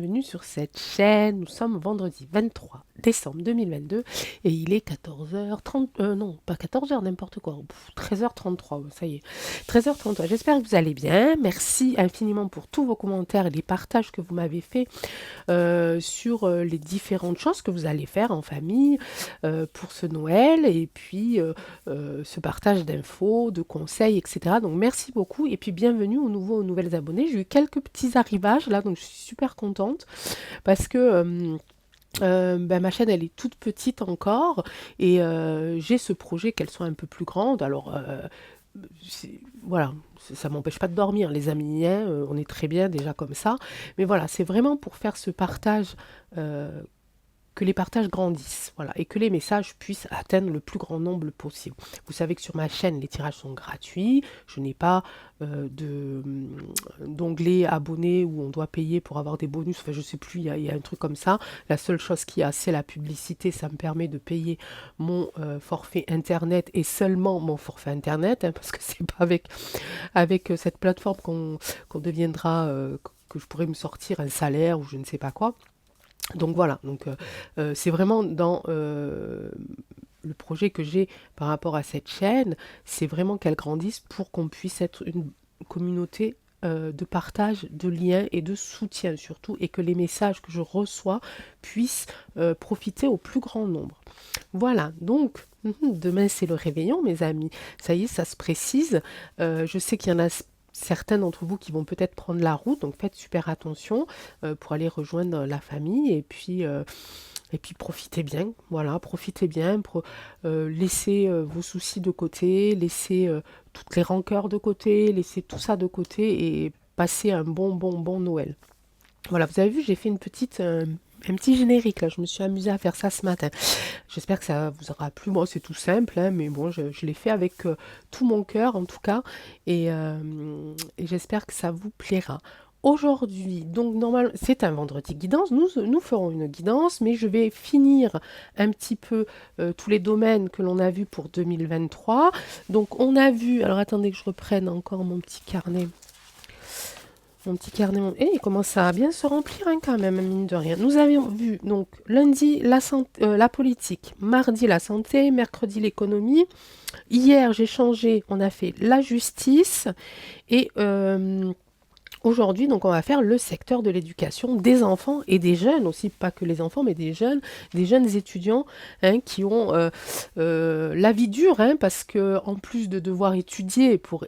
bienvenue sur cette chaîne. Nous sommes vendredi 23 décembre 2022 et il est 14h30, non pas 14h, n'importe quoi, 13h33, ça y est, 13h33. J'espère que vous allez bien. Merci infiniment pour tous vos commentaires et les partages que vous m'avez fait sur les différentes choses que vous allez faire en famille pour ce Noël et puis ce partage d'infos, de conseils, etc. Donc merci beaucoup et puis bienvenue aux nouvelles abonnés. J'ai eu quelques petits arrivages là, donc je suis super contente parce que ma chaîne elle est toute petite encore et j'ai ce projet qu'elle soit un peu plus grande. Alors voilà, ça m'empêche pas de dormir, les amis, hein, on est très bien déjà comme ça. Mais voilà, c'est vraiment pour faire ce partage, que les partages grandissent, voilà, et que les messages puissent atteindre le plus grand nombre possible. Vous savez que sur ma chaîne, les tirages sont gratuits. Je n'ai pas d'onglet abonné où on doit payer pour avoir des bonus. Enfin, je sais plus, il y a un truc comme ça. La seule chose qu'il y a, c'est la publicité. Ça me permet de payer mon forfait internet et seulement mon forfait internet, hein, parce que c'est pas avec cette plateforme qu'on deviendra, que je pourrais me sortir un salaire ou je ne sais pas quoi. Donc voilà, c'est vraiment dans le projet que j'ai par rapport à cette chaîne, c'est vraiment qu'elle grandisse pour qu'on puisse être une communauté de partage, de liens et de soutien surtout, et que les messages que je reçois puissent profiter au plus grand nombre. Voilà, donc demain c'est le réveillon, mes amis. Ça y est, ça se précise. Je sais qu'il y en a certains d'entre vous qui vont peut-être prendre la route, donc faites super attention pour aller rejoindre la famille et puis profitez bien, voilà, profitez bien, laissez vos soucis de côté, laissez toutes les rancœurs de côté, laissez tout ça de côté et passez un bon Noël. Voilà, vous avez vu, j'ai fait un petit générique là, je me suis amusée à faire ça ce matin. J'espère que ça vous aura plu. Moi, c'est tout simple, hein, mais bon, je l'ai fait avec tout mon cœur en tout cas, et j'espère que ça vous plaira. Aujourd'hui, donc normalement, c'est un vendredi guidance. Nous ferons une guidance, mais je vais finir un petit peu tous les domaines que l'on a vus pour 2023. Donc, on a vu. Alors, attendez que je reprenne encore mon petit carnet. Mon petit carnet, il commence à bien se remplir hein, quand même, mine de rien. Nous avions vu donc lundi la politique, mardi la santé, mercredi l'économie. Hier j'ai changé, on a fait la justice et aujourd'hui donc on va faire le secteur de l'éducation des enfants et des jeunes aussi, pas que les enfants mais des jeunes étudiants hein, qui ont la vie dure hein, parce que en plus de devoir étudier pour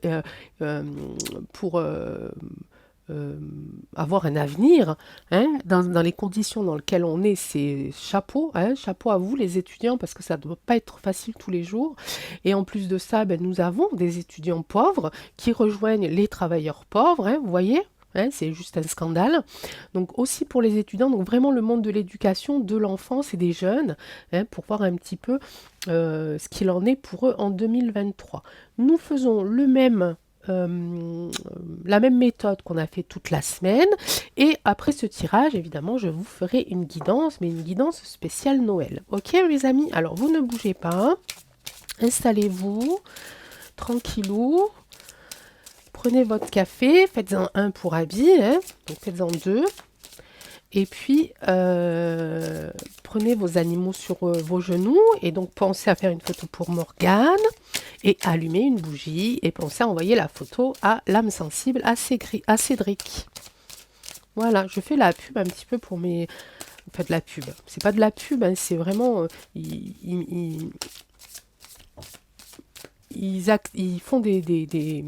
avoir un avenir, hein, dans les conditions dans lesquelles on est, c'est chapeau, hein, chapeau à vous les étudiants, parce que ça ne doit pas être facile tous les jours. Et en plus de ça, nous avons des étudiants pauvres qui rejoignent les travailleurs pauvres, hein, vous voyez. Hein, c'est juste un scandale. Donc aussi pour les étudiants, donc vraiment le monde de l'éducation, de l'enfance et des jeunes, hein, pour voir un petit peu ce qu'il en est pour eux en 2023. Nous faisons la même méthode qu'on a fait toute la semaine. Et après ce tirage, évidemment, je vous ferai une guidance, mais une guidance spéciale Noël. Ok, mes amis? Alors, vous ne bougez pas. Installez-vous, tranquillou. Prenez votre café, faites-en un pour habit, hein, donc faites-en deux. Et puis, prenez vos animaux sur vos genoux et donc pensez à faire une photo pour Morgane et allumer une bougie et pensez à envoyer la photo à l'âme sensible, à Cédric. Voilà, je fais la pub un petit peu pour mes... Enfin, de la pub. C'est pas de la pub, hein, c'est vraiment... ils font des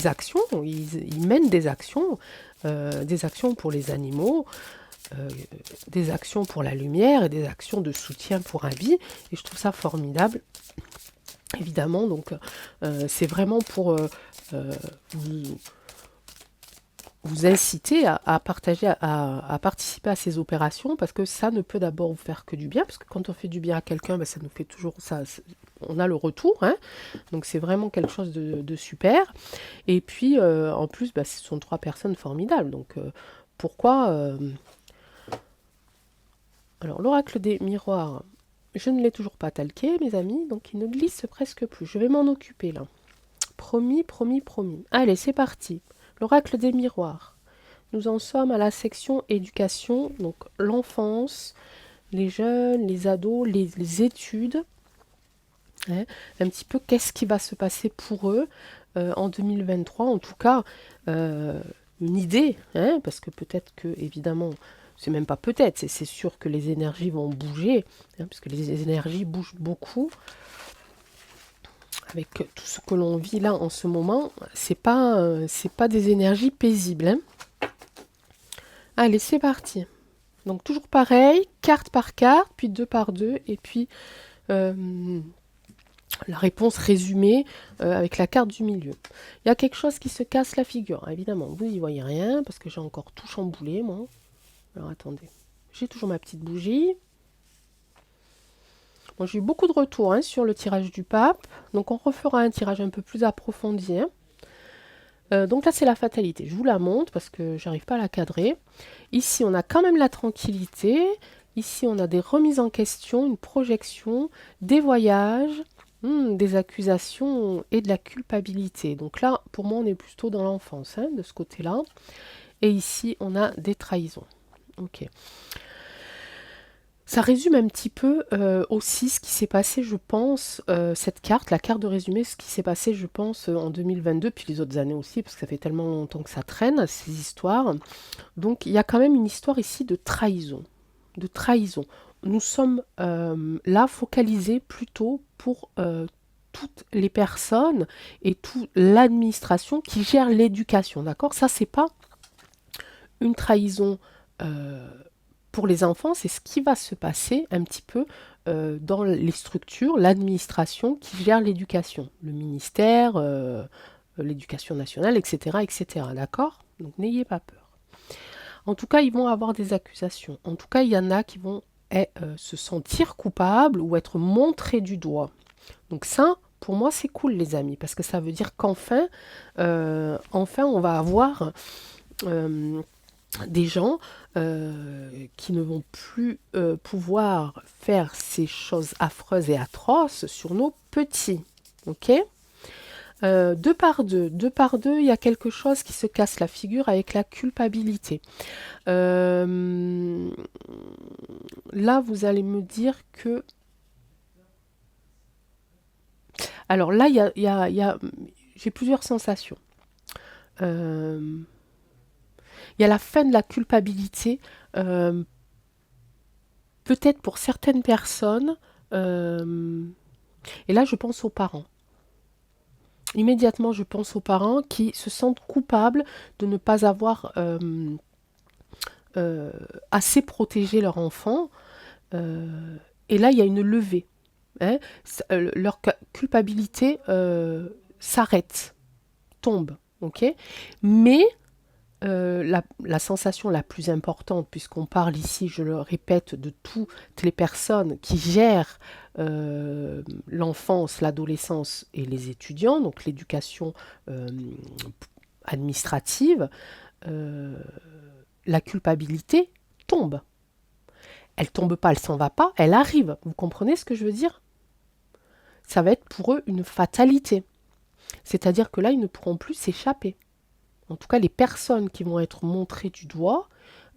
actions, ils mènent des actions pour les animaux, des actions pour la lumière et des actions de soutien pour un vie. Et je trouve ça formidable, évidemment. Donc, c'est vraiment pour vous inciter à partager, à participer à ces opérations, parce que ça ne peut d'abord vous faire que du bien, parce que quand on fait du bien à quelqu'un, ça nous fait toujours ça. On a le retour, hein, donc c'est vraiment quelque chose de super. Et puis, en plus, ce sont 3 personnes formidables. Donc, pourquoi Alors, l'oracle des miroirs, je ne l'ai toujours pas talqué, mes amis, donc il ne glisse presque plus. Je vais m'en occuper, là. Promis, promis, promis. Allez, c'est parti. L'oracle des miroirs. nous en sommes à la section éducation, donc l'enfance, les jeunes, les ados, les études. Hein, un petit peu qu'est-ce qui va se passer pour eux en 2023. En tout cas, une idée, hein, parce que peut-être que, évidemment, c'est même pas peut-être, c'est sûr que les énergies vont bouger, hein, parce que les énergies bougent beaucoup. Avec tout ce que l'on vit là en ce moment, c'est pas des énergies paisibles. Hein. Allez, c'est parti. Donc toujours pareil, carte par carte, puis deux par deux, et puis la réponse résumée avec la carte du milieu. Il y a quelque chose qui se casse la figure. Évidemment, vous n'y voyez rien, parce que j'ai encore tout chamboulé, moi. Alors attendez, j'ai toujours ma petite bougie. Bon, j'ai eu beaucoup de retours hein, sur le tirage du pape, donc on refera un tirage un peu plus approfondi. Hein. Donc là, c'est la fatalité. Je vous la montre parce que j'arrive pas à la cadrer. Ici, on a quand même la tranquillité. Ici, on a des remises en question, une projection, des voyages, des accusations et de la culpabilité. Donc là, pour moi, on est plutôt dans l'enfance, hein, de ce côté-là. Et ici, on a des trahisons. Ok. Ça résume un petit peu aussi ce qui s'est passé, je pense, cette carte, la carte de résumé, ce qui s'est passé, je pense, en 2022, puis les autres années aussi, parce que ça fait tellement longtemps que ça traîne, ces histoires. Donc, il y a quand même une histoire ici de trahison. De trahison. Nous sommes là focalisés plutôt pour toutes les personnes et toute l'administration qui gère l'éducation, d'accord? Ça, c'est pas une trahison pour les enfants, c'est ce qui va se passer un petit peu dans les structures, l'administration qui gère l'éducation, le ministère, l'éducation nationale, etc., etc. D'accord? Donc n'ayez pas peur. En tout cas, ils vont avoir des accusations. En tout cas, il y en a qui vont se sentir coupables ou être montrés du doigt. Donc ça, pour moi, c'est cool, les amis, parce que ça veut dire qu'enfin, on va avoir des gens qui ne vont plus pouvoir faire ces choses affreuses et atroces sur nos petits. Ok? Deux par deux, il y a quelque chose qui se casse la figure avec la culpabilité. Là, vous allez me dire que... Alors là, j'ai plusieurs sensations. Il y a la fin de la culpabilité. Peut-être pour certaines personnes, et là je pense aux parents. Immédiatement je pense aux parents qui se sentent coupables de ne pas avoir assez protégé leur enfant. Et là il y a une levée. Hein. Leur culpabilité s'arrête, tombe. Okay, mais la sensation la plus importante, puisqu'on parle ici, je le répète, de toutes les personnes qui gèrent l'enfance, l'adolescence et les étudiants, donc l'éducation administrative, la culpabilité tombe. Elle tombe pas, elle s'en va pas, elle arrive. Vous comprenez ce que je veux dire? Ça va être pour eux une fatalité. C'est-à-dire que là, ils ne pourront plus s'échapper. En tout cas, les personnes qui vont être montrées du doigt,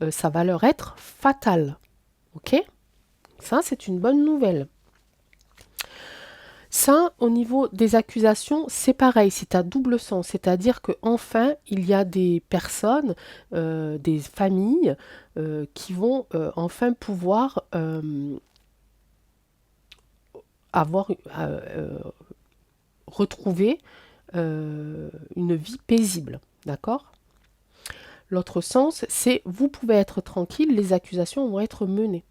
ça va leur être fatal. Ok? Ça, c'est une bonne nouvelle. Ça, au niveau des accusations, c'est pareil, c'est à double sens. C'est-à-dire qu'enfin, il y a des personnes, des familles, qui vont enfin pouvoir retrouver une vie paisible. D'accord? L'autre sens, c'est vous pouvez être tranquille, les accusations vont être menées.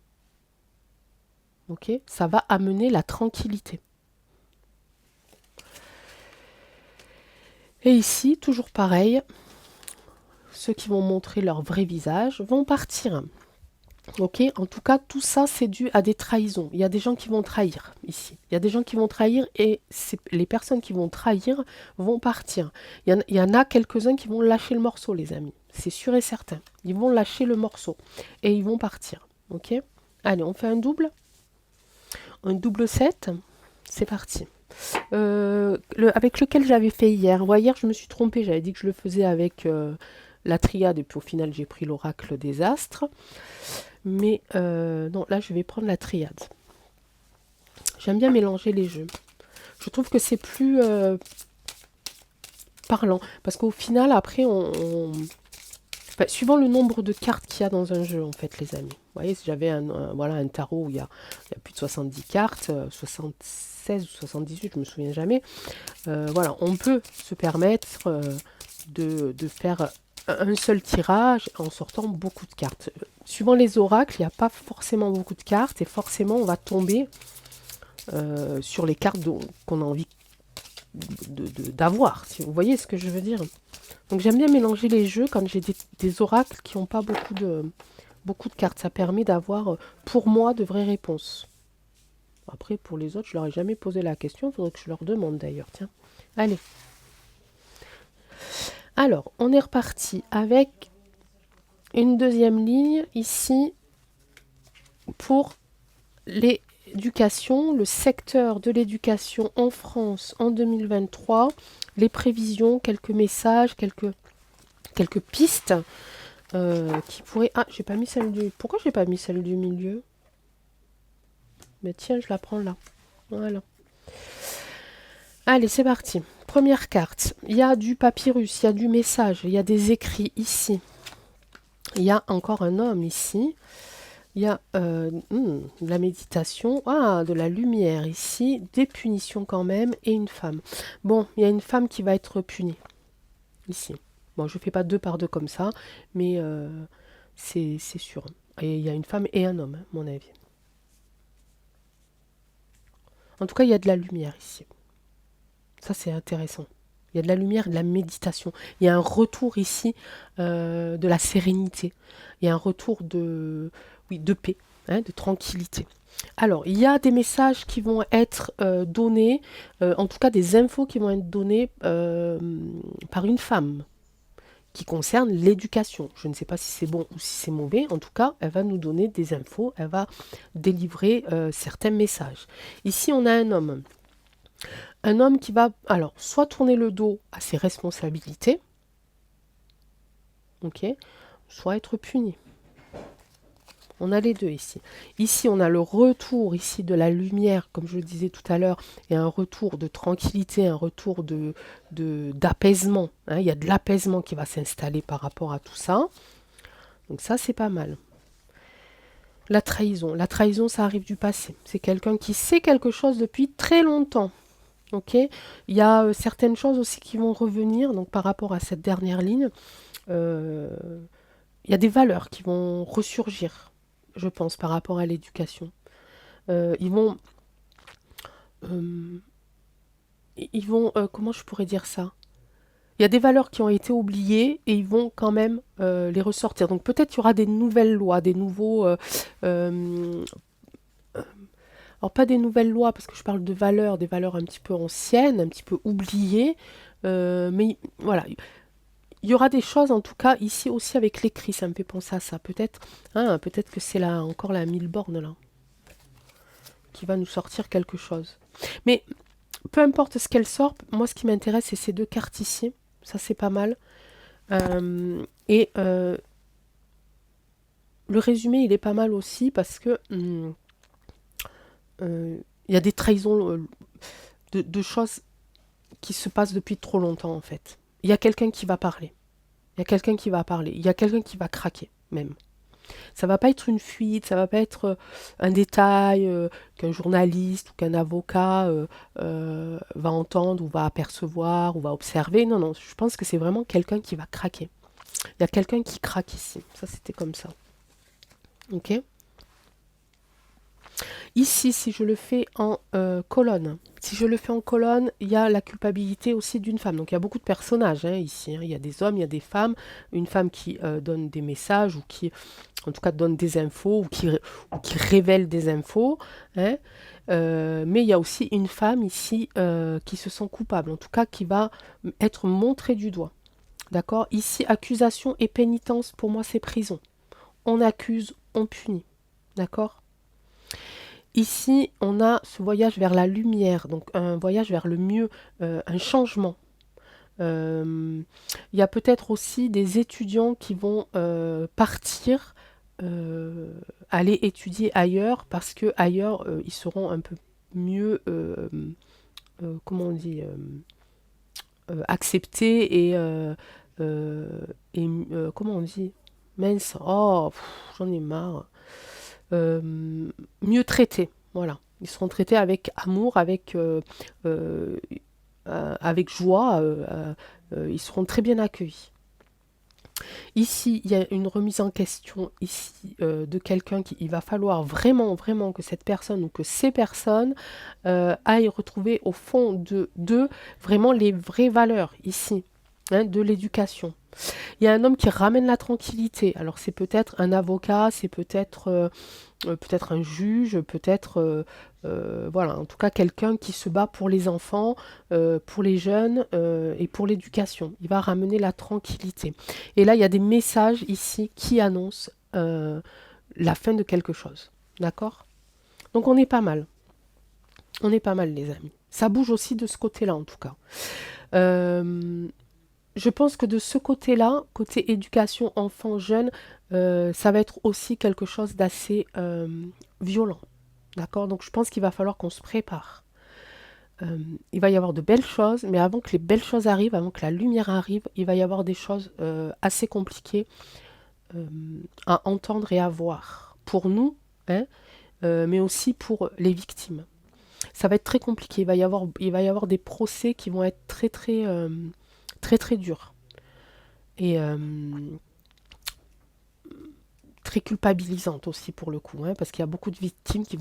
Ok? Ça va amener la tranquillité. Et ici, toujours pareil, ceux qui vont montrer leur vrai visage vont partir. Ok? En tout cas, tout ça, c'est dû à des trahisons. Il y a des gens qui vont trahir ici. Il y a des gens qui vont trahir et les personnes qui vont trahir vont partir. Il y en a quelques-uns qui vont lâcher le morceau, les amis. C'est sûr et certain. Ils vont lâcher le morceau et ils vont partir. Ok? Allez, on fait un double. Un double 7. C'est parti. Avec lequel j'avais fait hier. Ouais, hier, je me suis trompée. J'avais dit que je le faisais avec la triade et puis au final j'ai pris l'oracle des astres. Mais non, là je vais prendre la triade. J'aime bien mélanger les jeux. Je trouve que c'est plus parlant. Parce qu'au final, après, enfin, suivant le nombre de cartes qu'il y a dans un jeu, en fait, les amis. Vous voyez, si j'avais voilà, un tarot où il y a plus de 70 cartes, 76 ou 78, je me souviens jamais. Voilà, on peut se permettre de faire un seul tirage en sortant beaucoup de cartes. Suivant les oracles, il n'y a pas forcément beaucoup de cartes et forcément on va tomber sur les cartes qu'on a envie d'avoir, si vous voyez ce que je veux dire. Donc j'aime bien mélanger les jeux quand j'ai des oracles qui n'ont pas beaucoup de cartes. Ça permet d'avoir, pour moi, de vraies réponses. Après, pour les autres, je leur ai jamais posé la question. Il faudrait que je leur demande d'ailleurs. Tiens, allez. Alors, on est reparti avec une deuxième ligne ici pour l'éducation, le secteur de l'éducation en France en 2023, les prévisions, quelques messages, quelques pistes qui pourraient... Ah, j'ai pas mis celle du... Pourquoi j'ai pas mis celle du milieu? Mais tiens, je la prends là. Voilà. Allez, c'est parti. Première carte. Il y a du papyrus, il y a du message, il y a des écrits ici. Il y a encore un homme ici. Il y a de la méditation, de la lumière ici, des punitions quand même, et une femme. Bon, il y a une femme qui va être punie, ici. Bon, je ne fais pas 2 par 2 comme ça, mais c'est sûr. Et il y a une femme et un homme, à mon avis. En tout cas, il y a de la lumière ici. Ça, c'est intéressant. Il y a de la lumière et de la méditation. Il y a un retour ici de la sérénité. Il y a un retour de paix, hein, de tranquillité. Alors, il y a des messages qui vont être donnés, en tout cas des infos qui vont être données par une femme qui concerne l'éducation. Je ne sais pas si c'est bon ou si c'est mauvais. En tout cas, elle va nous donner des infos, elle va délivrer certains messages. Ici, on a un homme. Un homme qui va, alors, soit tourner le dos à ses responsabilités, ok, soit être puni. On a les deux ici. Ici, on a le retour ici de la lumière, comme je le disais tout à l'heure, et un retour de tranquillité, un retour d'apaisement. Hein. Il y a de l'apaisement qui va s'installer par rapport à tout ça. Donc ça, c'est pas mal. La trahison. La trahison, ça arrive du passé. C'est quelqu'un qui sait quelque chose depuis très longtemps. Ok. Il y a certaines choses aussi qui vont revenir. Donc par rapport à cette dernière ligne, il y a des valeurs qui vont ressurgir, je pense, par rapport à l'éducation. Ils vont, comment je pourrais dire ça? Il y a des valeurs qui ont été oubliées et ils vont quand même les ressortir. Donc peut-être il y aura des nouvelles lois, des nouveaux... alors pas des nouvelles lois parce que je parle de valeurs, des valeurs un petit peu anciennes, un petit peu oubliées. Mais voilà, il y aura des choses en tout cas ici aussi avec l'écrit, ça me fait penser à ça. Peut-être peut-être que c'est encore la Milborne là qui va nous sortir quelque chose. Mais peu importe ce qu'elle sort, moi ce qui m'intéresse c'est ces 2 cartes ici. Ça c'est pas mal. Et le résumé il est pas mal aussi parce que il y a des trahisons de choses qui se passent depuis trop longtemps en fait. Il y a quelqu'un qui va parler. Il y a quelqu'un qui va parler. Il y a quelqu'un qui va craquer même. Ça va pas être une fuite, ça va pas être un détail qu'un journaliste ou qu'un avocat va entendre ou va apercevoir ou va observer. Non, non, je pense que c'est vraiment quelqu'un qui va craquer. Il y a quelqu'un qui craque ici. Ça, c'était comme ça. Ok. Ici, si je le fais en colonne, il y a la culpabilité aussi d'une femme. Donc il y a beaucoup de personnages ici. Hein. Il y a des hommes, il y a des femmes. Une femme qui donne des messages ou qui, en tout cas, donne des infos ou qui révèle des infos. Hein. Mais il y a aussi une femme ici qui se sent coupable, en tout cas qui va être montrée du doigt. D'accord. Ici, accusation et pénitence, pour moi, c'est prison. On accuse, on punit. D'accord. Ici, on a ce voyage vers la lumière, donc un voyage vers le mieux, un changement. Euh, il y a peut-être aussi des étudiants qui vont partir, euh, aller étudier ailleurs parce que ailleurs ils seront un peu mieux, comment on dit, acceptés euh, comment on dit, mince, oh, pff, j'en ai marre. Mieux traités, voilà. Ils seront traités avec amour, euh, avec joie, ils seront très bien accueillis. Ici, il y a une remise en question ici de quelqu'un qui il va falloir vraiment, vraiment que cette personne ou que ces personnes aillent retrouver au fond de vraiment les vraies valeurs ici, hein, de l'éducation. Il y a un homme qui ramène la tranquillité. Alors c'est peut-être un avocat, c'est peut-être un juge, peut-être voilà, en tout cas quelqu'un qui se bat pour les enfants, pour les jeunes et pour l'éducation. Il va ramener la tranquillité. Et là, il y a des messages ici qui annoncent la fin de quelque chose. D'accord? Donc on est pas mal. On est pas mal, les amis. Ça bouge aussi de ce côté-là, en tout cas. Euh, je pense que de ce côté-là, côté éducation enfant jeune, ça va être aussi quelque chose d'assez violent. D'accord? Donc je pense qu'il va falloir qu'on se prépare. Euh, il va y avoir de belles choses, mais avant que les belles choses arrivent, avant que la lumière arrive, il va y avoir des choses assez compliquées euh, à entendre et à voir. Pour nous, hein, mais aussi pour les victimes. Ça va être très compliqué. Il va y avoir des procès qui vont être très très très très durs. Et très culpabilisante aussi pour le coup, hein, parce qu'il y a beaucoup de victimes qui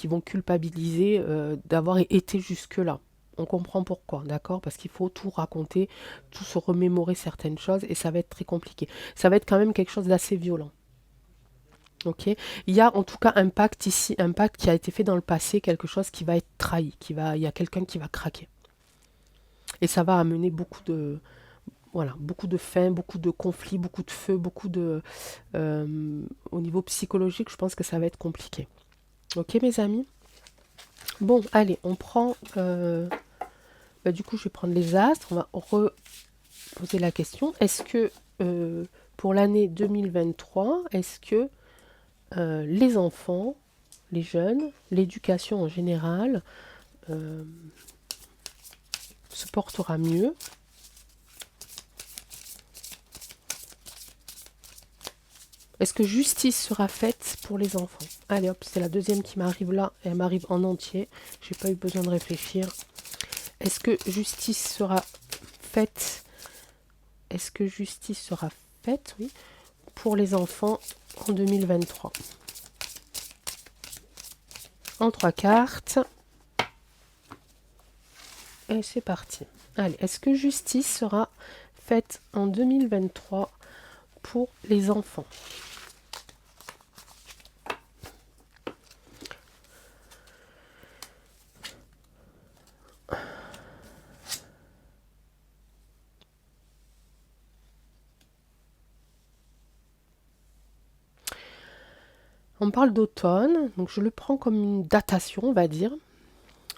vont culpabiliser d'avoir été jusque-là. On comprend pourquoi, d'accord? Parce qu'il faut tout raconter, tout se remémorer certaines choses et ça va être très compliqué. Ça va être quand même quelque chose d'assez violent. Ok? Il y a en tout cas un pacte ici, un pacte qui a été fait dans le passé, quelque chose qui va être trahi, il y a quelqu'un qui va craquer. Et ça va amener voilà, beaucoup de faim, beaucoup de conflits, beaucoup de feu, au niveau psychologique, je pense que ça va être compliqué. Ok, mes amis? Bon, allez, on prend. Du coup, je vais prendre les astres. On va reposer la question. Est-ce que pour l'année 2023, est-ce que les enfants, les jeunes, l'éducation en général euh, se portera mieux? Est-ce que justice sera faite pour les enfants? Allez hop, c'est la deuxième qui m'arrive là, et elle m'arrive en entier. J'ai pas eu besoin de réfléchir. Est-ce que justice sera faite? Est-ce que justice sera faite, oui, pour les enfants en 2023? En trois cartes. Et c'est parti. Allez, est-ce que justice sera faite en 2023 pour les enfants? On parle d'automne, donc je le prends comme une datation, on va dire,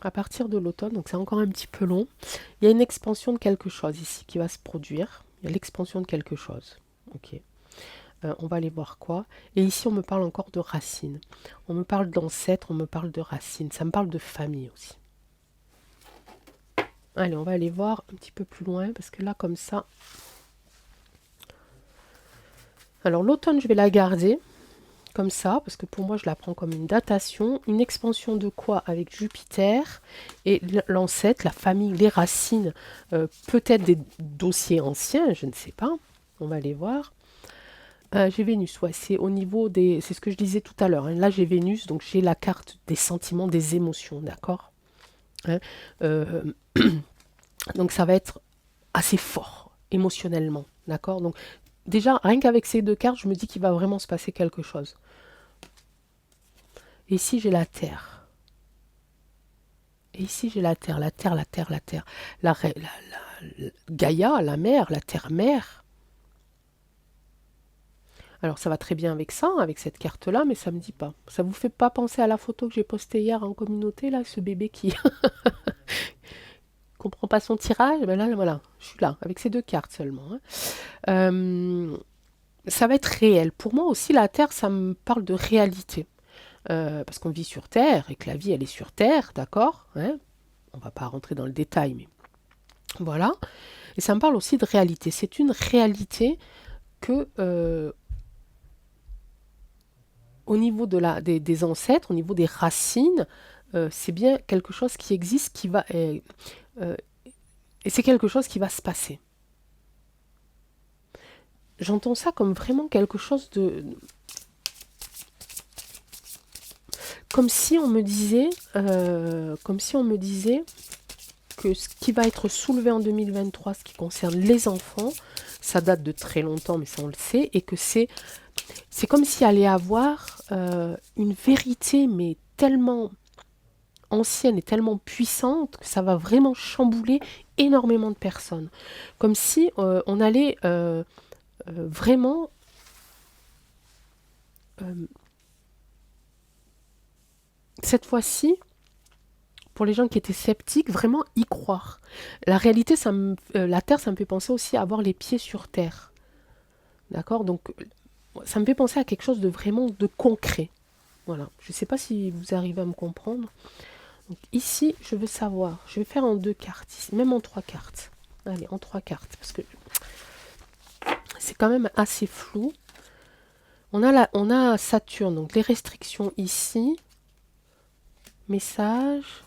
à partir de l'automne, donc c'est encore un petit peu long. Il y a une expansion de quelque chose ici qui va se produire. Il y a l'expansion de quelque chose. Ok. On va aller voir quoi. Et ici, on me parle encore de racines. On me parle d'ancêtres, on me parle de racines. Ça me parle de famille aussi. Allez, on va aller voir un petit peu plus loin, parce que là, comme ça... Alors, l'automne, je vais la garder comme ça, parce que pour moi, je la prends comme une datation. Une expansion de quoi avec Jupiter et l'ancêtre, la famille, les racines, peut-être des dossiers anciens, je ne sais pas. On va aller voir. J'ai Vénus, ouais, c'est au niveau des... C'est ce que je disais tout à l'heure, hein. Là, j'ai Vénus, donc j'ai la carte des sentiments, des émotions, d'accord, hein. Euh, donc ça va être assez fort, émotionnellement, d'accord. Donc déjà, rien qu'avec ces deux cartes, je me dis qu'il va vraiment se passer quelque chose. Et ici, j'ai la Terre. Et ici, j'ai la Terre, la Terre, la Terre, la Terre. Gaïa, la mer, la Terre-mère. Alors ça va très bien avec ça, avec cette carte-là, mais ça me dit pas. Ça vous fait pas penser à la photo que j'ai postée hier en communauté, là, ce bébé qui comprend pas son tirage, ben là, voilà, je suis là, avec ces 2 cartes seulement, hein. Ça va être réel. Pour moi aussi, la Terre, ça me parle de réalité. Parce qu'on vit sur Terre, et que la vie, elle est sur Terre, d'accord, hein. On va pas rentrer dans le détail, mais voilà. Et ça me parle aussi de réalité. C'est une réalité que, au niveau des ancêtres, au niveau des racines, c'est bien quelque chose qui existe, euh, et c'est quelque chose qui va se passer. J'entends ça comme vraiment quelque chose de... Comme si on me disait, que ce qui va être soulevé en 2023, ce qui concerne les enfants, ça date de très longtemps, mais ça on le sait, et que c'est comme s'il allait avoir une vérité, mais tellement ancienne et tellement puissante que ça va vraiment chambouler énormément de personnes. Comme si on allait vraiment cette fois-ci, pour les gens qui étaient sceptiques, vraiment y croire. La réalité, la Terre, ça me fait penser aussi à avoir les pieds sur Terre. D'accord? Donc, ça me fait penser à quelque chose de vraiment de concret. Voilà. Je ne sais pas si vous arrivez à me comprendre. Donc, ici, je veux savoir. Je vais faire en 2 cartes, ici, même en 3 cartes. Allez, en 3 cartes, parce que c'est quand même assez flou. On a Saturne, donc les restrictions ici. Message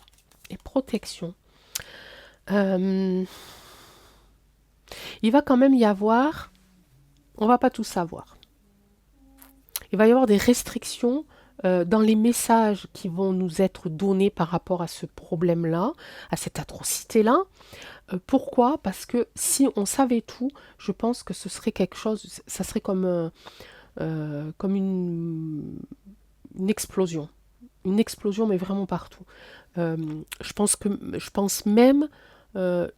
et protection. Il va quand même y avoir, on va pas tout savoir. Il va y avoir des restrictions dans les messages qui vont nous être donnés par rapport à ce problème-là, à cette atrocité-là. Pourquoi? Parce que si on savait tout, je pense que ce serait quelque chose, ça serait comme une explosion. Une explosion, mais vraiment partout. Je pense même,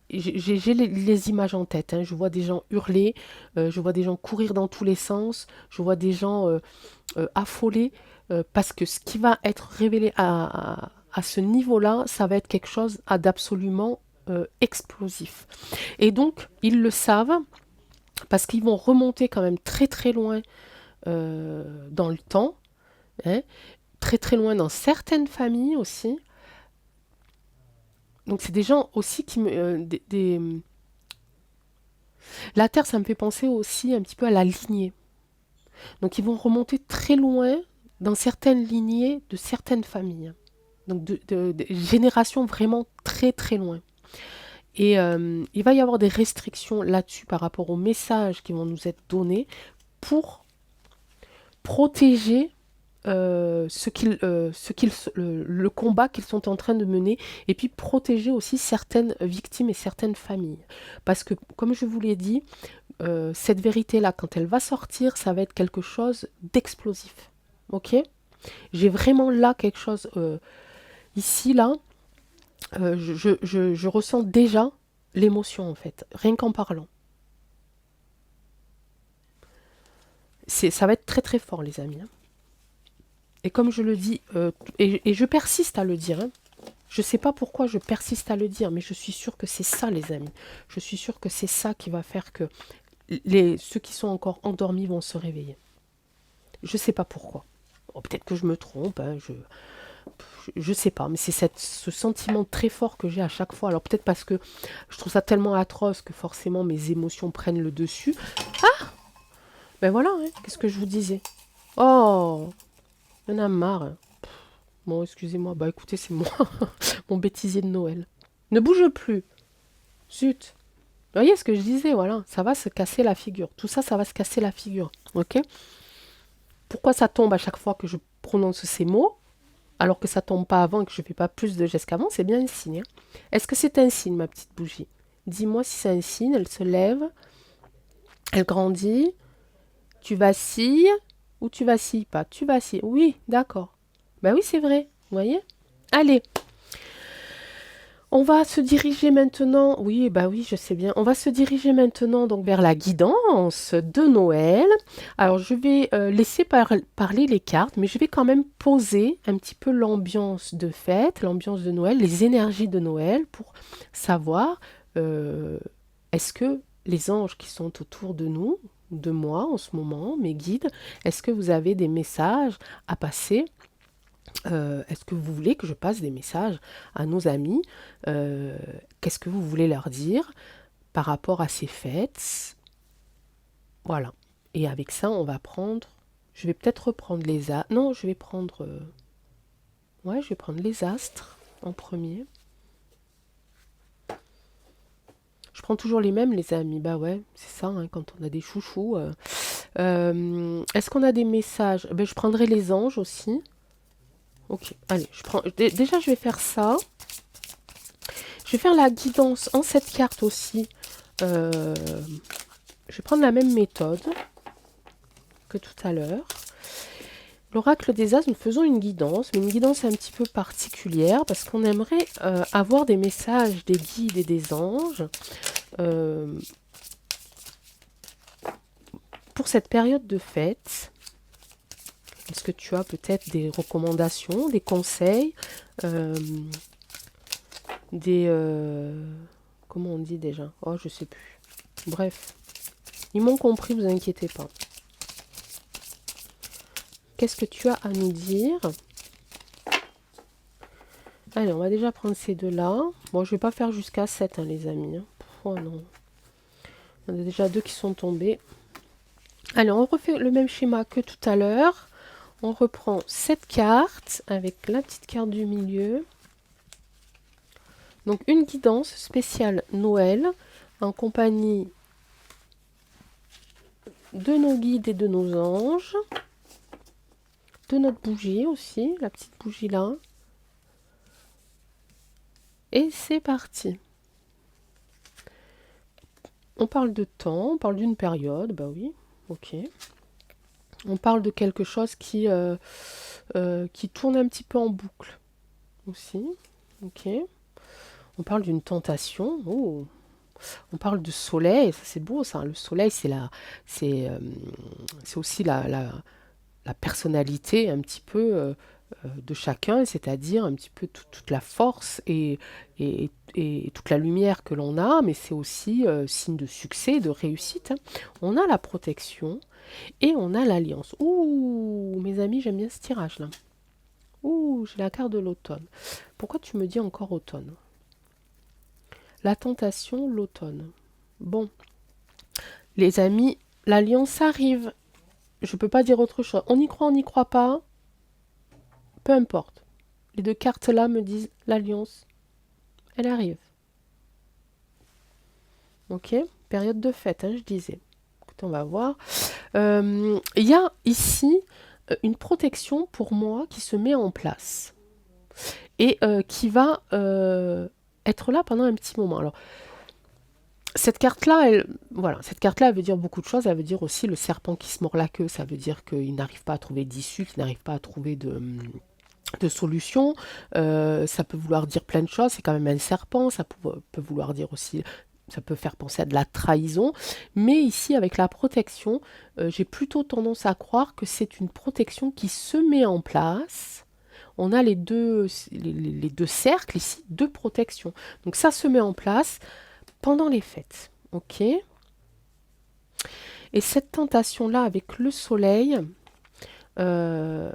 j'ai les images en tête, hein. Je vois des gens hurler, je vois des gens courir dans tous les sens, je vois des gens affolés, parce que ce qui va être révélé à ce niveau-là, ça va être quelque chose d'absolument explosif. Et donc, ils le savent, parce qu'ils vont remonter quand même très très loin dans le temps, hein, très très loin dans certaines familles aussi. Donc c'est des gens aussi qui me... La Terre, ça me fait penser aussi un petit peu à la lignée. Donc ils vont remonter très loin dans certaines lignées de certaines familles. Donc de générations vraiment très très loin. Et il va y avoir des restrictions là-dessus par rapport aux messages qui vont nous être donnés pour protéger le combat qu'ils sont en train de mener, et puis protéger aussi certaines victimes et certaines familles. Parce que, comme je vous l'ai dit, cette vérité-là, quand elle va sortir, ça va être quelque chose d'explosif. Ok? J'ai vraiment là quelque chose, ici, là, je ressens déjà l'émotion, en fait, rien qu'en parlant. Ça va être très très fort, les amis, hein. Et comme je le dis, et je persiste à le dire, hein. Je ne sais pas pourquoi je persiste à le dire, mais je suis sûre que c'est ça, les amis. Je suis sûre que c'est ça qui va faire que ceux qui sont encore endormis vont se réveiller. Je ne sais pas pourquoi. Oh, peut-être que je me trompe, hein, je ne sais pas, mais c'est ce sentiment très fort que j'ai à chaque fois. Alors peut-être parce que je trouve ça tellement atroce que forcément mes émotions prennent le dessus. Ah, ben voilà, hein, qu'est-ce que je vous disais. Oh, il y en a marre, hein. Bon, excusez-moi, bah écoutez, c'est moi, mon bêtisier de Noël. Ne bouge plus. Zut. Vous voyez ce que je disais, voilà, ça va se casser la figure. Tout ça, ça va se casser la figure, ok? Pourquoi ça tombe à chaque fois que je prononce ces mots, alors que ça tombe pas avant et que je fais pas plus de gestes qu'avant? C'est bien un signe, hein. Est-ce que c'est un signe, ma petite bougie? Dis-moi si c'est un signe. Elle se lève, elle grandit. Tu vacilles ou tu vacilles pas? Tu vacilles. Oui, d'accord. Ben oui, c'est vrai. Vous voyez? Allez. On va se diriger maintenant, oui, bah oui, je sais bien. On va se diriger maintenant donc vers la guidance de Noël. Alors, je vais laisser parler les cartes, mais je vais quand même poser un petit peu l'ambiance de fête, l'ambiance de Noël, les énergies de Noël pour savoir euh, est-ce que les anges qui sont autour de nous, de moi en ce moment, mes guides, est-ce que vous avez des messages à passer? Est-ce que vous voulez que je passe des messages à nos amis? Qu'est-ce que vous voulez leur dire par rapport à ces fêtes? Voilà. Et avec ça, on va prendre. Je vais peut-être reprendre les astres. Non, je vais prendre. Ouais, je vais prendre les astres en premier. Je prends toujours les mêmes, les amis. Bah ouais, c'est ça, hein, quand on a des chouchous. Est-ce qu'on a des messages? Ben, je prendrai les anges aussi. Ok, allez, je prends. Déjà, je vais faire ça. Je vais faire la guidance en cette carte aussi. Euh, je vais prendre la même méthode que tout à l'heure. L'oracle des As, nous faisons une guidance, mais une guidance un petit peu particulière parce qu'on aimerait avoir des messages des guides et des anges pour cette période de fête. Est-ce que tu as peut-être des recommandations, des conseils, des... comment on dit déjà? Oh, je sais plus. Bref, ils m'ont compris, vous inquiétez pas. Qu'est-ce que tu as à nous dire? Allez, on va déjà prendre ces deux-là. Bon, je vais pas faire jusqu'à 7, hein, les amis. Oh non. Il y en a déjà deux qui sont tombés. Allez, on refait le même schéma que tout à l'heure. On reprend cette carte avec la petite carte du milieu. Donc, une guidance spéciale Noël en compagnie de nos guides et de nos anges. De notre bougie aussi, la petite bougie là. Et c'est parti. On parle de temps, on parle d'une période, bah oui, ok. On parle de quelque chose qui tourne un petit peu en boucle aussi, ok. On parle d'une tentation, oh. On parle de soleil, ça c'est beau ça, le soleil c'est aussi la personnalité un petit peu de chacun, c'est-à-dire un petit peu toute la force et toute la lumière que l'on a, mais c'est aussi signe de succès, de réussite, hein. On a la protection et on a l'alliance. Ouh, mes amis, j'aime bien ce tirage-là. Ouh, j'ai la carte de l'automne. Pourquoi tu me dis encore automne? La tentation, l'automne. Bon, les amis, l'alliance arrive. Je peux pas dire autre chose. On y croit, on n'y croit pas. Peu importe. Les deux cartes-là me disent l'alliance, elle arrive. Ok, période de fête, hein, je disais. Écoutez, on va voir. Il y a ici une protection pour moi qui se met en place et qui va être là pendant un petit moment. Alors, cette carte-là, voilà, cette carte-là, elle veut dire beaucoup de choses. Elle veut dire aussi le serpent qui se mord la queue. Ça veut dire qu'il n'arrive pas à trouver d'issue, qu'il n'arrive pas à trouver de solution. Ça peut vouloir dire plein de choses. C'est quand même un serpent. Ça peut vouloir dire aussi, ça peut faire penser à de la trahison. Mais ici, avec la protection, j'ai plutôt tendance à croire que c'est une protection qui se met en place. On a les deux cercles ici de protection. Donc ça se met en place pendant les fêtes. Ok. Et cette tentation-là avec le soleil, il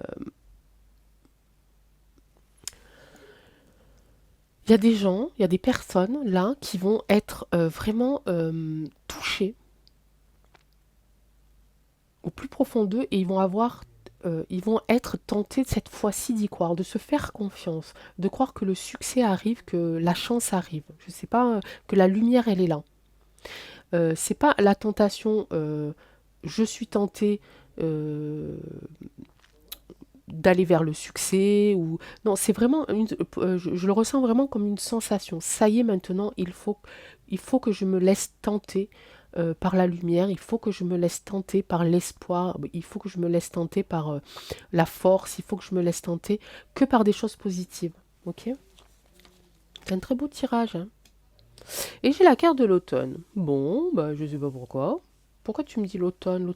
y a des gens, il y a des personnes là qui vont être vraiment touchées au plus profond d'eux et ils vont être tentés cette fois-ci d'y croire, de se faire confiance, de croire que le succès arrive, que la chance arrive. Je ne sais pas, que la lumière elle est là. C'est pas la tentation. Je suis tenté d'aller vers le succès ou non, c'est vraiment je le ressens vraiment comme une sensation. Ça y est, maintenant il faut que je me laisse tenter par la lumière, il faut que je me laisse tenter par l'espoir, il faut que je me laisse tenter par la force, il faut que je me laisse tenter que par des choses positives. Ok. C'est un très beau tirage, hein. Et j'ai la carte de l'automne. Bon, bah, je sais pas pourquoi. Pourquoi tu me dis l'automne?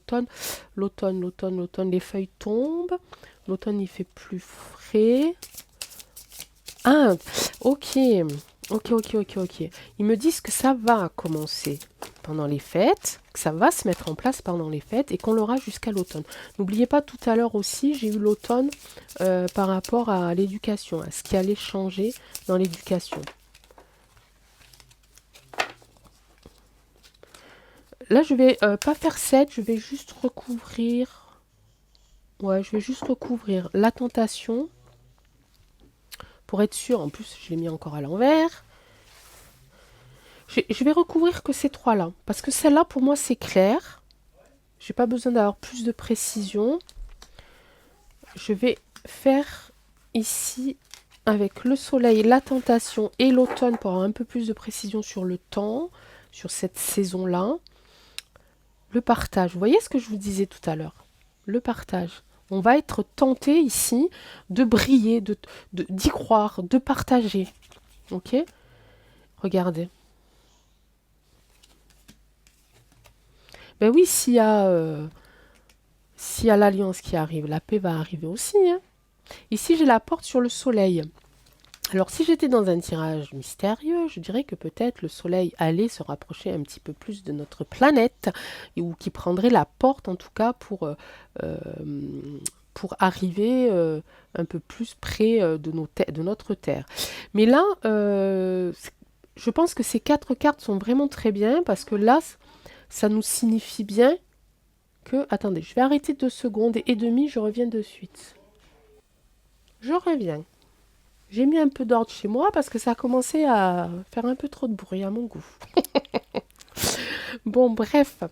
L'automne, les feuilles tombent. L'automne, il fait plus frais. Ah, ok. Ok. Ils me disent que ça va commencer pendant les fêtes, que ça va se mettre en place pendant les fêtes et qu'on l'aura jusqu'à l'automne. N'oubliez pas, tout à l'heure aussi, j'ai eu l'automne par rapport à l'éducation, à ce qui allait changer dans l'éducation. Là, je vais pas faire 7, je vais juste recouvrir. Ouais, je vais juste recouvrir la tentation. Pour être sûr, en plus, je l'ai mis encore à l'envers. Je vais recouvrir que ces trois-là. Parce que celle-là, pour moi, c'est clair. J'ai pas besoin d'avoir plus de précision. Je vais faire ici, avec le soleil, la tentation et l'automne, pour avoir un peu plus de précision sur le temps, sur cette saison-là. Le partage. Vous voyez ce que je vous disais tout à l'heure? Le partage. On va être tenté ici de briller, d'y croire, de partager. Ok? Regardez. Ben oui, s'il y a l'alliance qui arrive, la paix va arriver aussi, hein. Ici, j'ai la porte sur le soleil. Alors, si j'étais dans un tirage mystérieux, je dirais que peut-être le soleil allait se rapprocher un petit peu plus de notre planète, ou qui prendrait la porte, en tout cas, pour arriver un peu plus près de notre Terre. Mais là, je pense que ces 4 cartes sont vraiment très bien, parce que là, ça nous signifie bien que... Attendez, je vais arrêter 2 secondes et demie, je reviens de suite. Je reviens. J'ai mis un peu d'ordre chez moi parce que ça a commencé à faire un peu trop de bruit à mon goût. Bon, bref.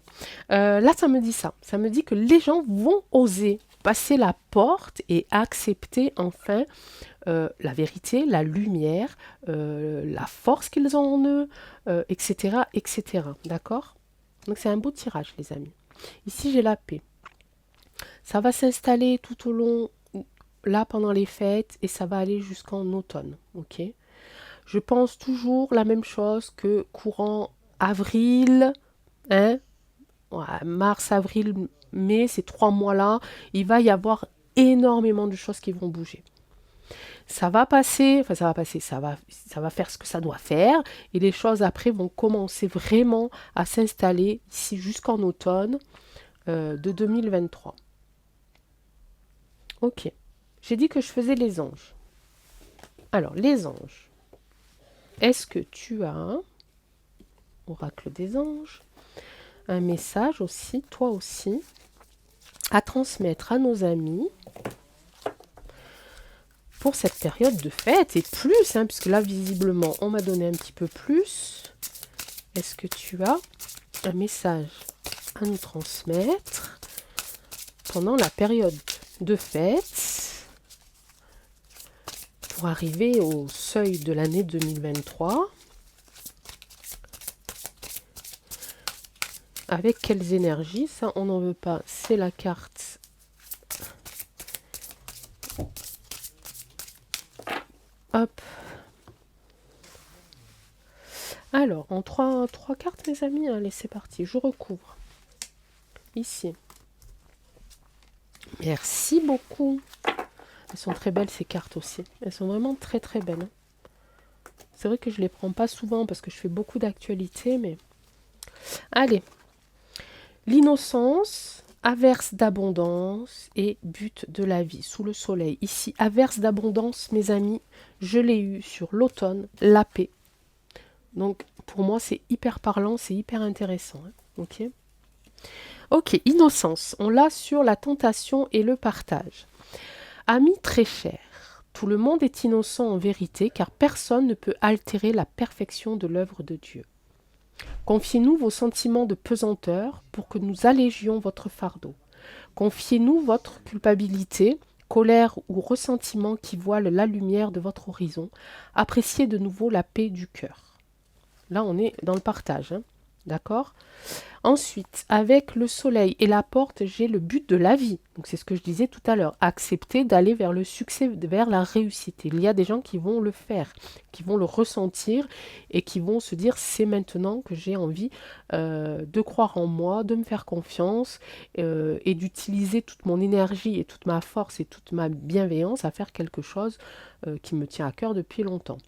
Là, ça me dit ça. Ça me dit que les gens vont oser passer la porte et accepter enfin la vérité, la lumière, la force qu'ils ont en eux, etc., etc. D'accord? Donc, c'est un beau tirage, les amis. Ici, j'ai la paix. Ça va s'installer tout au long, là, pendant les fêtes, et ça va aller jusqu'en automne. Ok? Je pense toujours la même chose que courant avril, hein? Ouais, mars, avril, mai, ces 3 mois-là, il va y avoir énormément de choses qui vont bouger. Ça va passer, enfin ça va faire ce que ça doit faire, et les choses après vont commencer vraiment à s'installer ici jusqu'en automne de 2023. Ok, j'ai dit que je faisais les anges. Alors, les anges, est-ce que tu as, oracle des anges, un message aussi, toi aussi, à transmettre à nos amis pour cette période de fête et plus, hein, puisque là, visiblement, on m'a donné un petit peu plus. Est-ce que tu as un message à nous transmettre pendant la période de fête pour arriver au seuil de l'année 2023? Avec quelles énergies? Ça, on n'en veut pas. C'est la carte. Hop. Alors, en 3 cartes, mes amis, allez, c'est parti. Je recouvre. Ici. Merci beaucoup. Elles sont très belles, ces cartes aussi. Elles sont vraiment très, très belles. C'est vrai que je ne les prends pas souvent parce que je fais beaucoup d'actualités, mais... Allez. L'innocence, averse d'abondance et but de la vie, sous le soleil. Ici, averse d'abondance, mes amis, je l'ai eu sur l'automne, la paix. Donc, pour moi, c'est hyper parlant, c'est hyper intéressant. Hein. Ok. Ok, innocence, on l'a sur la tentation et le partage. Amis très chers, tout le monde est innocent en vérité, car personne ne peut altérer la perfection de l'œuvre de Dieu. Confiez-nous vos sentiments de pesanteur pour que nous allégions votre fardeau. Confiez-nous votre culpabilité, colère ou ressentiment qui voilent la lumière de votre horizon. Appréciez de nouveau la paix du cœur. Là, on est dans le partage. Hein. D'accord? Ensuite, avec le soleil et la porte, j'ai le but de la vie. Donc c'est ce que je disais tout à l'heure, accepter d'aller vers le succès, vers la réussite. Il y a des gens qui vont le faire, qui vont le ressentir et qui vont se dire c'est maintenant que j'ai envie de croire en moi, de me faire confiance et d'utiliser toute mon énergie et toute ma force et toute ma bienveillance à faire quelque chose qui me tient à cœur depuis longtemps.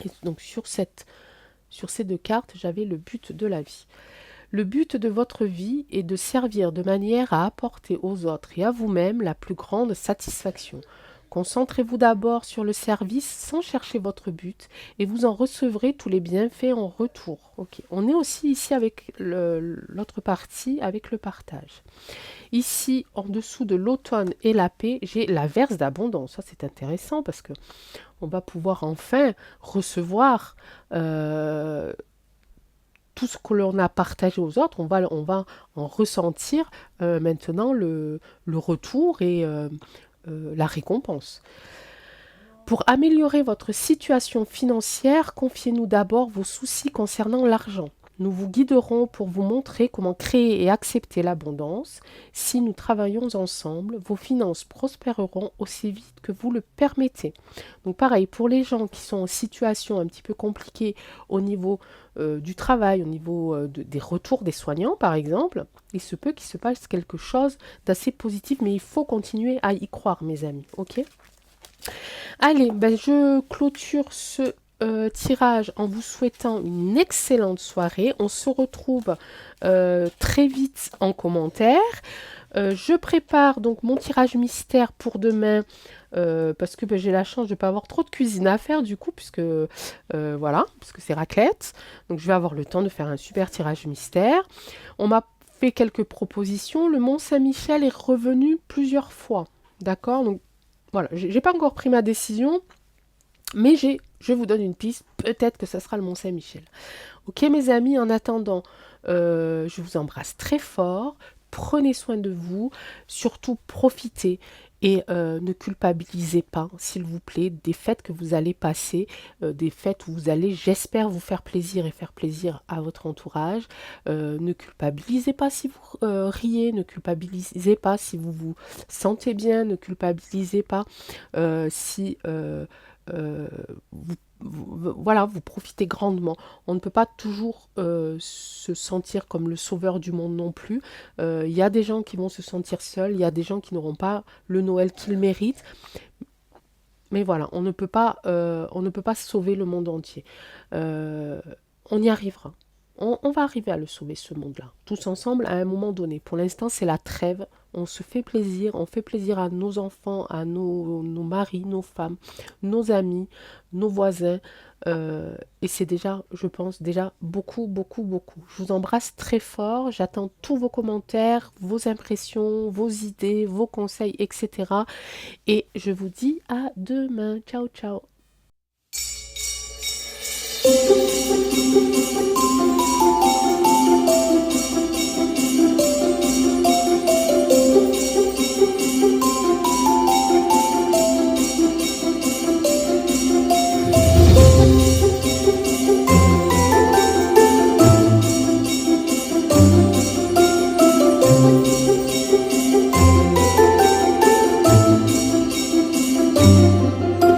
Et donc sur ces deux cartes, j'avais le but de la vie. Le but de votre vie est de servir de manière à apporter aux autres et à vous-même la plus grande satisfaction. Concentrez-vous d'abord sur le service sans chercher votre but et vous en recevrez tous les bienfaits en retour. Ok. On est aussi ici avec l'autre partie, avec le partage. Ici, en dessous de l'automne et la paix, j'ai la verse d'abondance. Ça, c'est intéressant parce que on va pouvoir enfin recevoir tout ce que l'on a partagé aux autres, on va en ressentir maintenant le retour et la récompense. Pour améliorer votre situation financière, confiez-nous d'abord vos soucis concernant l'argent. Nous vous guiderons pour vous montrer comment créer et accepter l'abondance. Si nous travaillons ensemble, vos finances prospéreront aussi vite que vous le permettez. Donc pareil, pour les gens qui sont en situation un petit peu compliquée au niveau du travail, au niveau des retours des soignants par exemple, il se peut qu'il se passe quelque chose d'assez positif, mais il faut continuer à y croire mes amis, ok? Allez, ben je clôture ce tirage en vous souhaitant une excellente soirée. On se retrouve très vite en commentaire. Je prépare donc mon tirage mystère pour demain parce que ben, j'ai la chance de ne pas avoir trop de cuisine à faire du coup puisque voilà, parce que c'est raclette. Donc je vais avoir le temps de faire un super tirage mystère. On m'a fait quelques propositions. Le Mont Saint-Michel est revenu plusieurs fois. D'accord? Donc voilà, j'ai pas encore pris ma décision, mais je vous donne une piste, peut-être que ça sera le Mont Saint-Michel. Ok mes amis, en attendant, je vous embrasse très fort, prenez soin de vous, surtout profitez et ne culpabilisez pas, s'il vous plaît, des fêtes que vous allez passer, des fêtes où vous allez, j'espère, vous faire plaisir et faire plaisir à votre entourage. Ne culpabilisez pas si vous riez, ne culpabilisez pas si vous vous sentez bien, ne culpabilisez pas si euh, voilà, vous profitez grandement. On ne peut pas toujours se sentir comme le sauveur du monde non plus. Il y a des gens qui vont se sentir seuls, il y a des gens qui n'auront pas le Noël qu'ils méritent. Mais voilà, on ne peut pas sauver le monde entier. On y arrivera. On va arriver à le sauver, ce monde-là, tous ensemble à un moment donné. Pour l'instant, c'est la trêve. On se fait plaisir, on fait plaisir à nos enfants, à nos maris, nos femmes, nos amis, nos voisins. Et c'est déjà, je pense, déjà beaucoup, beaucoup, beaucoup. Je vous embrasse très fort. J'attends tous vos commentaires, vos impressions, vos idées, vos conseils, etc. Et je vous dis à demain. Ciao, ciao.